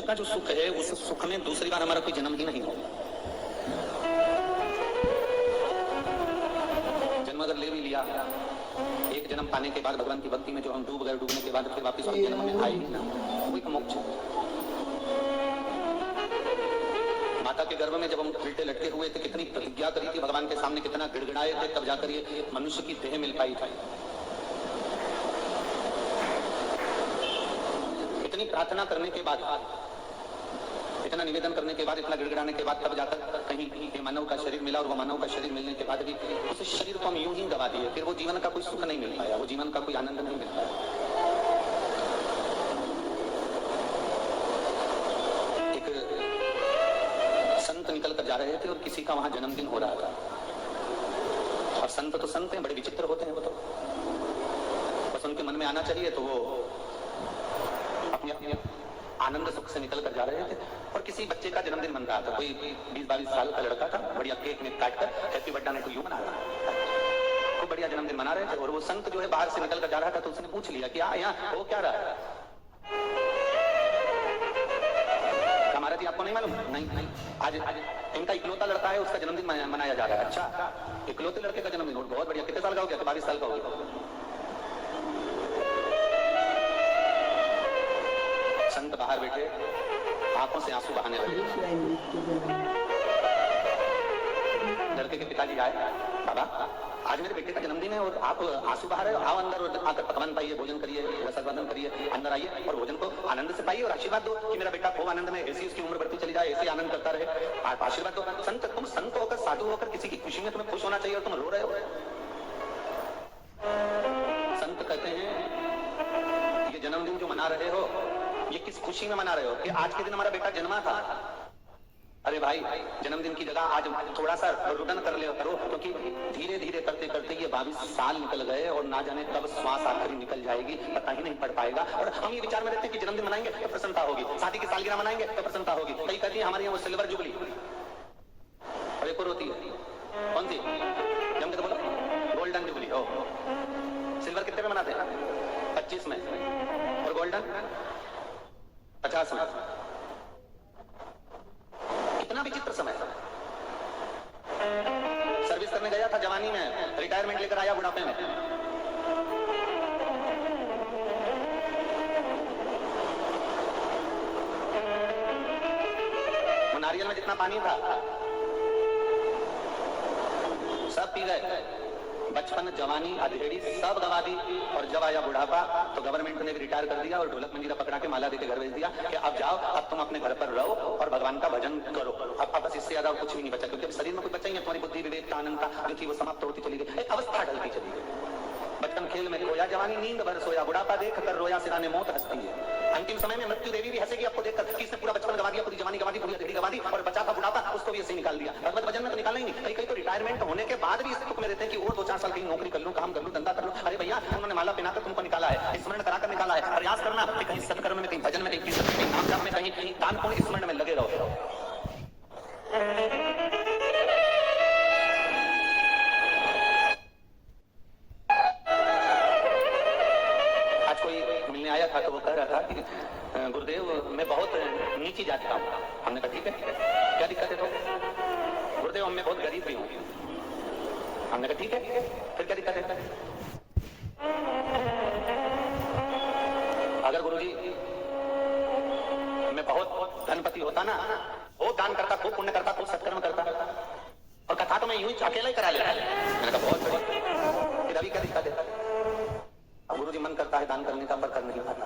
का जो सुख है उस सुख में दूसरी बार हमारा कोई जन्म ही नहीं होगा। जन्म अगर ले भी लिया, एक जन्म पाने के बाद भगवान की भक्ति में जो हम डूब गए, डूबने के बाद फिर वापस हम जन्म में आए ही ना, वही तो मोक्ष है। माता के गर्भ में जब हम उल्टे लटके हुए थे, कितनी प्रतिज्ञा करी थी भगवान के सामने, कितना गिड़गिड़ाए थे, तब जाकर ये मनुष्य की देह मिल पाई थी। इतनी प्रार्थना करने के बाद, इतना निवेदन करने के बाद, इतना गिड़गिड़ाने के बाद तब जाकर कहीं मानव का शरीर मिला, और वो मानव का शरीर मिलने के बाद भी उस शरीर को हम यूं ही गवा दिए, फिर वो जीवन का कोई सुख नहीं मिल पाया, वो जीवन का कोई आनंद नहीं मिल पाया। संत निकल कर जा रहे थे और किसी का वहां जन्मदिन हो रहा था, और संत तो संत हैं, बड़े विचित्र होते हैं वो तो, बस उनके मन में आना चाहिए तो वो अपने अपने आनंद सुख से निकल कर जा रहे थे। और किसी बच्चे का जन्मदिन मन रहा था, कोई 20-22 साल का लड़का था, बढ़िया केक में काट कर हैप्पी बर्थडे को यूं मना रहा था, खूब बढ़िया जन्मदिन मना रहे थे। और वो संत जो है बाहर से निकल कर जा रहा था, तो उसने पूछ लिया कि यहाँ वो क्या रहा है? महाराज जी आपको नहीं मालूम? नहीं, आज इनका इकलौता लड़का है, उसका जन्मदिन मनाया जा रहा है। अच्छा, इकलौते लड़के का जन्मदिन, बहुत बढ़िया। कितने साल का हो गया? 22 साल का हो गया। संत बाहर बैठे, आंखों से आंसू बहाने लगे। लड़के के पिताजी आए, बाबा आज मेरे बेटे का जन्मदिन है और आप आंसू बहा रहे हो, आओ अंदर और आकर पकवान पाइए, भोजन करिए, रसास्वादन करिए, अंदर आइए और भोजन को आनंद से पाइए और आशीर्वाद दो कि मेरा बेटा खूब आनंद में, ऐसी उसकी उम्र बढ़ती चली जाए, ऐसे आनंद करता रहे, आप आशीर्वाद दो। संत, तुम संत होकर, साधु होकर, किसी की खुशी में तुम्हें खुश होना चाहिए और तुम रो रहे हो। संत कहते हैं ये जन्मदिन जो मना रहे हो, ये किस खुशी में मना रहे हो? कि आज के दिन हमारा बेटा जन्मा था। अरे भाई, जन्मदिन की जगह आज थोड़ा सा रुदन कर ले करो, क्योंकि धीरे धीरे करते करते ये 22 साल निकल गए और ना जाने कब श्वास आखिरी निकल जाएगी, पता ही नहीं पड़ पाएगा। और हम ये विचार में रहते हैं कि जन्मदिन मनाएंगे तो प्रसन्नता होगी, शादी की सालगिरह मनाएंगे तो प्रसन्नता होगी। कई कहती है हमारे यहाँ वो सिल्वर जुबली, और एक और होती है, कौन सी? जम के तो बोलो, गोल्डन जुबली। हो, सिल्वर कितने में मनाते हैं? 25 में, और गोल्डन 50 में। कितना विचित्र समय था। सर्विस करने गया था जवानी में, रिटायरमेंट लेकर आया बुढ़ापे में। वो नारियल में जितना पानी था सब पी गए, बचपन, जवानी, अधेड़ी सब गवा दी। और जब आया बुढ़ापा तो गवर्नमेंट ने भी रिटायर कर दिया और ढोलक मंजीरा पकड़ा के माला देके घर भेज दिया कि अब जाओ, अब तुम अपने घर पर रहो और भगवान का भजन करो। अब बस इससे ज्यादा कुछ भी नहीं बचा, क्योंकि अब शरीर में कुछ बचा ही नहीं। तुम्हारी बुद्धि, विवेक, आनंदता जो थी वो समाप्त होती चली गई, एक अवस्था ढलती चली गई। बचपन खेल में खोया, जवानी नींद भर सोया, बुढ़ापा देख कर रोया, सिराने मौत हंसती है। अंतिम समय में मृत्यु देवी भी हंसेगी आपको देखकर कि इसने पूरा बचपन गवा दिया, पूरी जवानी गवा दी, पूरी अधेड़ी गवा दी, और बचा था बुढ़ापा, उसको भी ऐसे निकाल दिया। भगवत भजन में तो निकाला ही नहीं। कई तो रिटायरमेंट होने के बाद भी इस दुख में रहते हैं कि और 2-4 साल कहीं नौकरी कर लूं, काम कर लूं, धंधा कर लूं। अरे भैया, उन्होंने माला पहनाकर तुमको निकाला है, स्मरण कराकर निकाला है। प्रयास करना कि कहीं सत्कर्म में, कहीं भजन में, कहीं कीर्तन में, कहीं नाम जाप में, कहीं दान पुण्य स्मरण में लगे रहो। आया था तो वो कह रहा था कि गुरुदेव मैं बहुत नीची जाति का हूँ। हमने कहा ठीक है, क्या दिक्कत है? तो गुरुदेव मैं बहुत गरीब भी हूँ। हमने कहा ठीक है, फिर क्या दिक्कत है? अगर गुरुजी मैं बहुत धनपति होता ना, बहुत दान करता, खूब पुण्य करता, खूब सत्कर्म करता, और कथा तो मैं यूं ही अकेला ही करा लेता। मैंने कहा बहुत बढ़िया, फिर अभी क्या दिक्कत है? गुरुजी मन करता है दान करने का, पर कर नहीं पाता।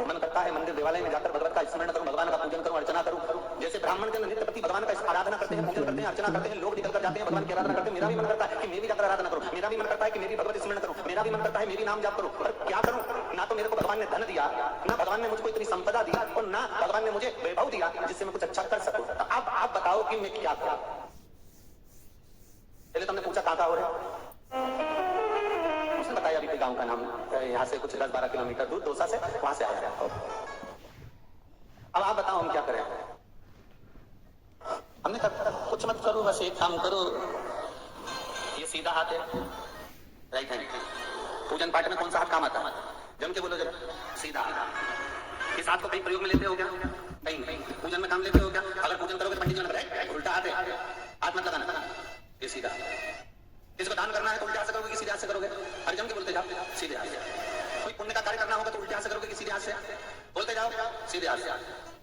मन करता है मंदिर देवालय में जाकर भगवान का स्मरण करूं, भगवान का पूजन करूं, अर्चना करूं। जैसे ब्राह्मण जन नित्य प्रति भगवान का आराधना करते हैं, पूजन करते हैं, अर्चना करते हैं, लोग निकल कर जाते हैं, भगवान की आराधना करते हैं। मेरा भी मन करता है कि मैं भी जाकर आराधना करूं, मेरा भी मन करता है कि मेरी भगवत स्मरण करूं, मेरा भी मन करता है मेरी नाम जाप करूं। पर क्या करूं? ना तो मेरे को भगवान ने धन दिया, ना भगवान ने मुझको इतनी संपदा दिया, और ना भगवान ने मुझे वैभव दिया जिससे मैं कुछ अच्छा कर सकूं। अब आप बताओ कि मैं क्या करूं? पहले तुमने पूछा कहां का हो रहे, बताया अभी गांव का नाम, यहाँ से कुछ 10-12 किलोमीटर दूर दौसा से, वहां से आया। अब आप बताओ हम क्या करें? हमने कहा कुछ मत करो, बस एक काम करो, ये सीधा हाथ है, राइट हैंड। पूजन पाठ में कौन सा हाथ काम आता है? जम के बोलो जब, सीधा हाथ। इस हाथ को कहीं प्रयोग में लेते हो क्या? कहीं नहीं। पूजन में काम लेते हो क्या? अगर पूजन करोगे पंडित जी ने उल्टा हाथ है, हाथ मत लगाना, ये सीधा। इसको दान करना है तो उल्टे हाथ से करोगे कि सीधे हाथ से करोगे? अर्जुन के बोलते जाओ सीधे हाथ से। कोई पुण्य का कार्य करना होगा तो उल्टे हाथ से करोगे कि सीधे हाथ से? बोलते जाओ सीधे हाथ से।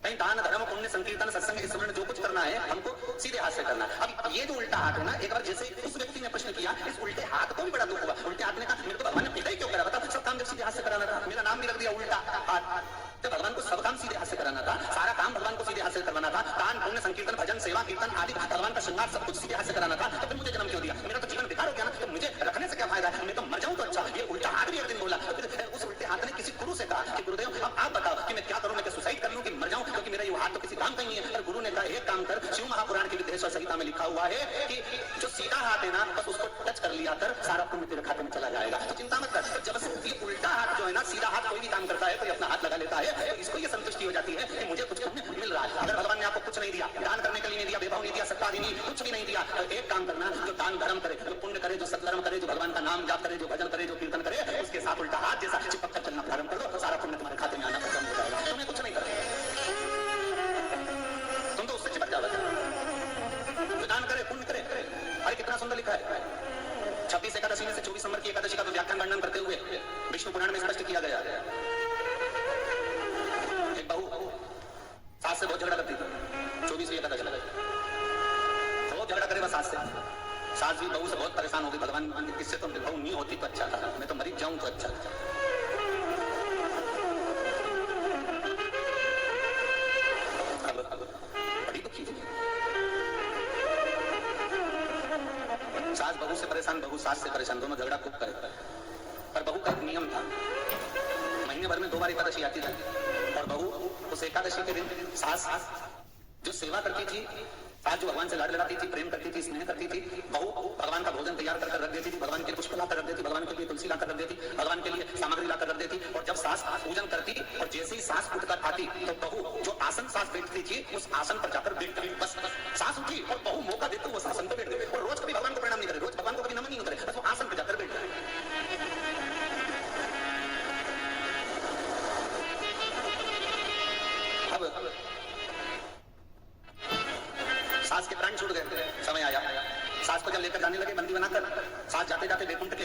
कहीं दान धर्म पुण्य संकीर्तन सत्संग स्मरण जो कुछ करना है हमको सीधे हाथ से करना है। अब ये जो उल्टा हाथ है ना, एक बार जैसे उस व्यक्ति ने प्रश्न किया, इस उल्टे हाथ को भी बड़ा दुख हुआ। उल्टे हाथ ने कहा मेरे को भगवान ने पिता ही क्यों करा, बता सब काम जब सीधे हाथ से कराना था, मेरा नाम भी रख दिया उल्टा हाथ। तो भगवान को सब काम सीधे हाथ से कराना था, सारा काम भगवान को सीधे हाथ से करवाना था, दान पुण्य संकीर्तन भजन सेवा कीर्तन आदि भगवान का श्रृंगार सब कुछ सीधे हाथ से कराना था। तो फिर मुझे जन्म क्यों दिया? मेरा तो जीवन बेकार हो गया ना, तो मुझे रखने से क्या फायदा है? मैं तो मर जाऊं तो अच्छा। ये उल्टा हाथ भी एक दिन बोला। उस उल्टे हाथ ने किसी गुरु से कहा कि गुरुदेव अब आप बताओ कि मैं क्या करूं, मैं क्या सुसाइड कर लूं कि मर जाऊं, क्योंकि मेरा ये हाथ तो किसी काम का नहीं है। पर गुरु ने कहा एक काम कर, शिव महापुराण की विद्वेश्वर संहिता में लिखा हुआ है कि जो सीधा हाथ है ना बस उसको टच कर लिया कर, सारा पुण्य तेरे खाते में चला जाएगा। तो चिंता मत कर। जब से ये उल्टा हाथ जो है ना, सीधा हाथ कोई भी काम करता है तो अपना हाथ लगा लेता है, तो इसको ये संतुष्टि हो जाती है कि मुझे कुछ पुण्य मिल रहा है। अगर भगवान ने आपको कुछ नहीं दिया, दान करने के लिए नहीं दिया, वैभव नहीं दिया, सत्ता नहीं, कुछ भी नहीं दिया, तो एक काम करना, जो दान धर्म करे, जो पुण्य करे, जो सत्कर्म करे, जो भगवान का नाम जाप करे, जो भजन करे, जो कीर्तन करे, उसके साथ उल्टा हाथ जैसा चिपक कर चलना प्रारंभ कर दो, तो सारा पुण्य तुम्हारे खाते में आना खत्म हो जाएगा। तुम्हें कुछ नहीं करना, तुम तो उससे चिपक जाओगे। जो दान करे पुण्य करे। अरे कितना सुंदर लिखा है। 26 एकादशी में से 24 नंबर की एकादशी का तो व्याख्यान वर्णन करते हुए विष्णु पुराण में स्पष्ट किया गया। एक बहू सास से बहुत झगड़ा करती थी, 24वीं एकादशी बहुत झगड़ा करे बस सास से। सास भी बहू से बहुत परेशान हो गई, भगवान इससे तो बहू नहीं होती तो अच्छा था, मैं तो मरी जाऊं तो अच्छा था। बड़ी दुखी थी सास बहू से परेशान, बहू सास से परेशान, दोनों झगड़ा खूब करे। पर बहू का एक नियम था, महीने भर में 2 बार एकादशी आती थी, और बहू उस एकादशी के दिन सास जो सेवा करती थी, सास जो भगवान से लाड लगाती थी, प्रेम करती थी, स्नेह करती थी, बहू भगवान का भोजन तैयार कर रख देती थी, भगवान के पुष्प लाकर रख देती, भगवान के लिए तुलसी लाकर रख देती, भगवान के लिए सामग्री लाकर रख देती। और जब सास पूजन करती और जैसे ही सास उठकर आती तो बहू जो आसन सास बैठती थी उस आसन पर जाकर बैठ गई। बस सास उठी और बहू मौका देते वो आसन पर बैठ गई। और रोज कभी भगवान को प्रणाम नहीं करे, रोज भगवान को कभी नमन नहीं करे, बस वो आसन पर जाकर बैठ गए। सास के प्राण छूट गए, समय आया, सास को जब लेकर जाने लगे बंदी बनाकर, सास जाते जाते बैकुंठ के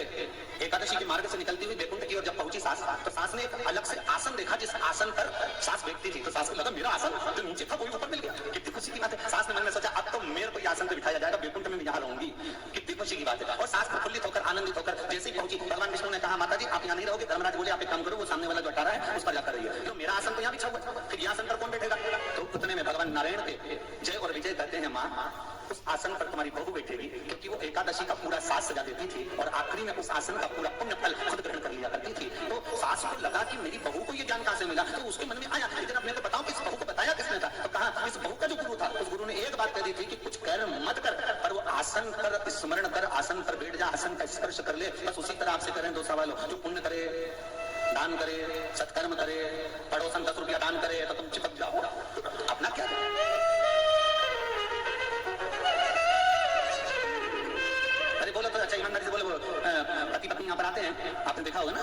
एकादशी के मार्ग से निकलती हुई बैकुंठ की और जब पहुंची सास, तो सास ने एक अलग से आसन देखा जिस आसन पर सास बैठती थी। तो सास को लगा मेरा आसन जो नीचे था वही ऊपर मिल गया, कितनी खुशी की बात है। सास ने मन में सोचा अब तो मेरे को आसन पर बिठाया जाएगा, बैकुंठ में मैं यहाँ रहूंगी, कितनी खुशी की बात है। और सास प्रफुल्लित होकर आनंदित होकर जैसे ही पहुंची, भगवान विष्णु ने कहा माता जी आप यहाँ नहीं रहोगे। धर्मराज बोले आप एक काम करो, वो सामने वाला जो अटारा है उस पर जाकर रहिए, तो मेरा आसन तो यहाँ बिछा हुआ, फिर यहाँ आसन पर कौन बैठेगा? तो उतने में भगवान नारायण के जय और विजय कहते हैं माँ उस आसन पर तुम्हारी बहू बैठेगी, क्योंकि वो एकादशी का पूरा सास सजा देती थी और आखिरी में उस आसन का पूरा पुण्य फल खुद ग्रहण कर लिया करती थी। तो सास को लगा कि मेरी बहू को ये ज्ञान कहां से मिला, तो उसके मन में आया लेकिन अब मैं तो बताऊं कि इस बहू को बताया किसने था? तो कहा इस बहू का जो गुरु था उस गुरु ने एक बात कह दी थी कि कुछ कर मत कर, पर वो आसन पर स्मरण कर, आसन पर बैठ जा, आसन का स्पर्श कर ले। बस उसी तरह आपसे करें 2 सवाल, जो पुण्य करे, दान करे, सत्कर्म करे, पड़ोसन 10 रुपया दान करे तो तुम चिपक जाओ, अपना क्या करे? अरे बोलो तो अच्छा ईमानदारी से बोलो, पति पत्नी यहाँ पर आते हैं, आपने देखा होगा ना,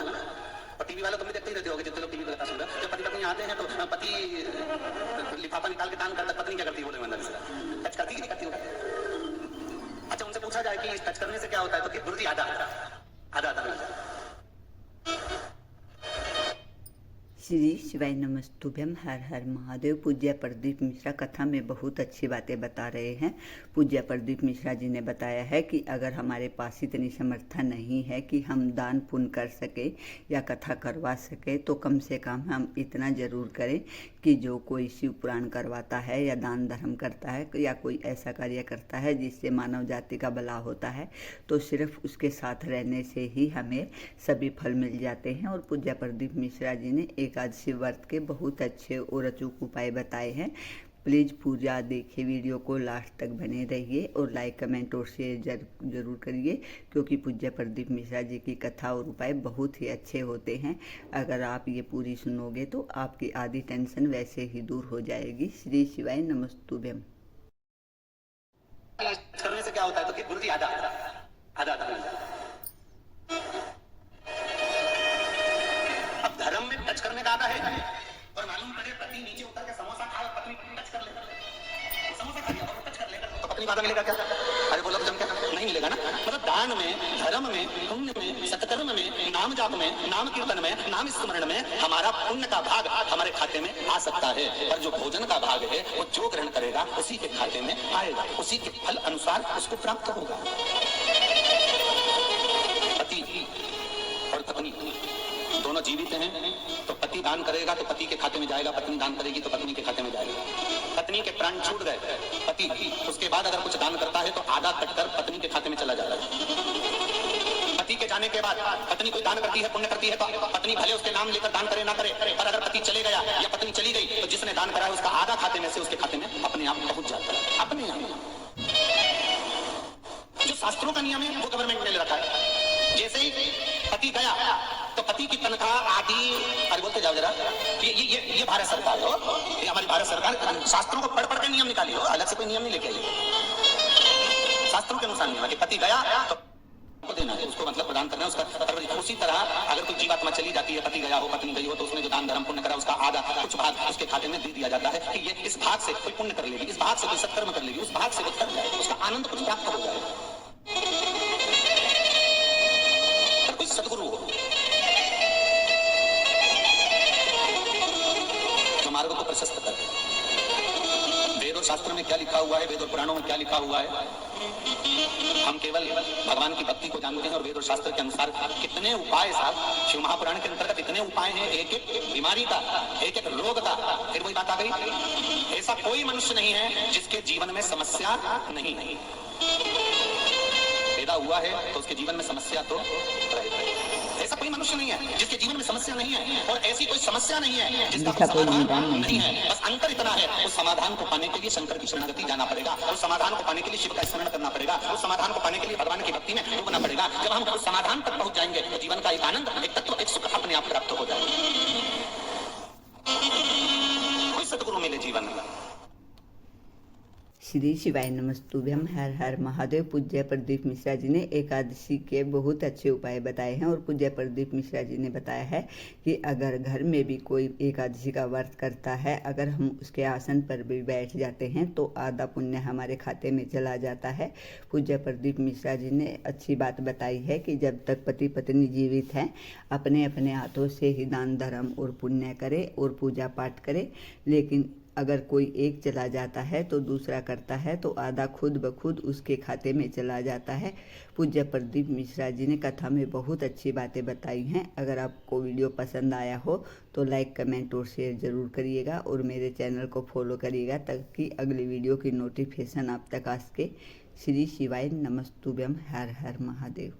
और टीवी वाले तुम भी देखते ही रहते होगे, जितने लोग टीवी पे सुन रहे हो, जब पति पत्नी आते हैं तो पति लिफाफा निकाल के दान करता, पत्नी क्या करती है? बोलो ईमानदारी से, टच करती कि नहीं करती होगी? अच्छा उनसे पूछा जाए कि इस टच करने से क्या होता है, तो कि गुरुजी आधा मिल जाए। श्री शिवाय नमस्तुभ्यम, हर हर महादेव। पूज्य प्रदीप मिश्रा कथा में बहुत अच्छी बातें बता रहे हैं। पूज्य प्रदीप मिश्रा जी ने बताया है कि अगर हमारे पास इतनी समर्था नहीं है कि हम दान पुण्य कर सके या कथा करवा सके, तो कम से कम हम इतना ज़रूर करें कि जो कोई शिव पुराण करवाता है या दान धर्म करता है या कोई ऐसा कार्य करता है जिससे मानव जाति का भला होता है, तो सिर्फ उसके साथ रहने से ही हमें सभी फल मिल जाते हैं। और पूज्य प्रदीप मिश्रा जी ने एकादशी व्रत के बहुत अच्छे और अचूक उपाय बताए हैं। प्लीज़ पूजा देखिए, वीडियो को लास्ट तक बने रहिए और लाइक कमेंट और शेयर जरूर करिए, क्योंकि पूज्य प्रदीप मिश्रा जी की कथा और उपाय बहुत ही अच्छे होते हैं। अगर आप ये पूरी सुनोगे तो आपकी आधी टेंशन वैसे ही दूर हो जाएगी। श्री शिवाय नमस्तुभ्यम। करने से क्या होता है, तो कि गुरुजी आधा मिल जाए। अब धर्म में टच करने का आधा है और मालूम पड़े पति नीचे उतर के समोसा खाए और पत्नी टच कर ले, समोसा खा लिया और टच कर ले, तो पत्नी बाद मिलेगा क्या? अरे बोलो जम क्या नहीं मिलेगा ना। मतलब दान में, धर्म में, पुण्य में, सत्कर्म में, नाम जाप में, नाम कीर्तन में, नाम स्मरण में हमारा पुण्य का भाग हमारे खाते में आ सकता है, पर जो भोजन का भाग है वो जो ग्रहण करेगा उसी के खाते में आएगा, उसी के फल अनुसार उसको प्राप्त होगा। पति और पत्नी दोनों जीवित हैं, तो पति दान करेगा तो पति के खाते में जाएगा, पत्नी दान करेगी तो पत्नी के खाते में जाएगा। पत्नी के प्राण छूट गए, पति उसके बाद अगर कुछ दान करता है तो आधा कटकर पत्नी के खाते में चला जाता है। पति के जाने के बाद पत्नी कोई दान करती है, पुण्य करती है, तो पत्नी भले उसके नाम लेकर दान करे ना करे, पर अगर पति चले गया या पत्नी चली गई तो जिसने दान करा है उसका आधा खाते में से उसके खाते में अपने आप पहुंच जाता है, अपने आप। जो शास्त्रों का नियम है वो गवर्नमेंट ने ले रखा है। जैसे ही पति गया तो पति की तनख्वाह आदि, अरे बोलते जाओ जरा, ये भारत सरकार हो, ये हमारी भारत सरकार शास्त्रों को पढ़ पढ़ के नियम निकाली हो, अलग से कोई नियम नहीं लेके आई। शास्त्रों के अनुसार नियम है कि पति गया तो देना है, उसको मतलब प्रदान करना है उसका परवरिश। उसी तरह अगर कोई जीवात्मा चली जाती है, पति गया हो, पत्नी गई हो, तो उसने जो दान धर्म पुण्य करा उसका आधा कुछ भाग उसके खाते में दे दिया जाता है कि ये इस भाग से कोई पुण्य कर लेगी, इस भाग से कोई सत्कर्म कर लेगी, उस भाग से वो कर जाए, उसका आनंद कुछ प्राप्त हो जाए। कोई सदगुरु हो जो मार्ग को प्रशस्त कर दे। वेद और शास्त्र में क्या लिखा हुआ है, वेद और पुराणों में क्या लिखा हुआ है, हम केवल भगवान की भक्ति को जानते हैं। और वेद और शास्त्र के अनुसार कितने उपाय साहब, शिव महापुराण के अंतर्गत इतने उपाय हैं, एक एक बीमारी का, एक एक रोग का। फिर वही बात आ गई, ऐसा कोई मनुष्य नहीं है जिसके जीवन में समस्या नहीं है। पैदा हुआ है तो उसके जीवन में समस्या तो रहेगा। ऐसा कोई मनुष्य नहीं है जिसके जीवन में समस्या नहीं है, और ऐसी कोई समस्या नहीं है जिसका कोई समाधान नहीं है। बस अंतर इतना है, उस समाधान को पाने के लिए शंकर की शरणागति जाना पड़ेगा, उस समाधान को पाने के लिए शिव का स्मरण करना पड़ेगा, उस समाधान को पाने के लिए भगवान की भक्ति में डूबना पड़ेगा। जब हम उस समाधान तक पहुंच जाएंगे तो जीवन का एक आनंद, एक तत्व, एक सुख अपने आप प्राप्त हो जाएगा। कोई सदगुरु मिले जीवन में। श्री शिवाय नमस्तुभ्यम, हर हर महादेव। पूज्य प्रदीप मिश्रा जी ने एकादशी के बहुत अच्छे उपाय बताए हैं। और पूज्य प्रदीप मिश्रा जी ने बताया है कि अगर घर में भी कोई एकादशी का व्रत करता है, अगर हम उसके आसन पर भी बैठ जाते हैं तो आधा पुण्य हमारे खाते में चला जाता है। पूज्य प्रदीप मिश्रा जी ने अच्छी बात बताई है कि जब तक पति पत्नी जीवित हैं, अपने अपने हाथों से ही दान धर्म और पुण्य करे और पूजा पाठ करे। लेकिन अगर कोई एक चला जाता है तो दूसरा करता है तो आधा खुद ब खुद उसके खाते में चला जाता है। पूज्य प्रदीप मिश्रा जी ने कथा में बहुत अच्छी बातें बताई हैं। अगर आपको वीडियो पसंद आया हो तो लाइक, कमेंट और शेयर ज़रूर करिएगा, और मेरे चैनल को फॉलो करिएगा ताकि अगली वीडियो की नोटिफिकेशन आप तक आ सके। श्री शिवाय नमस्तुभ्यम, हर हर महादेव।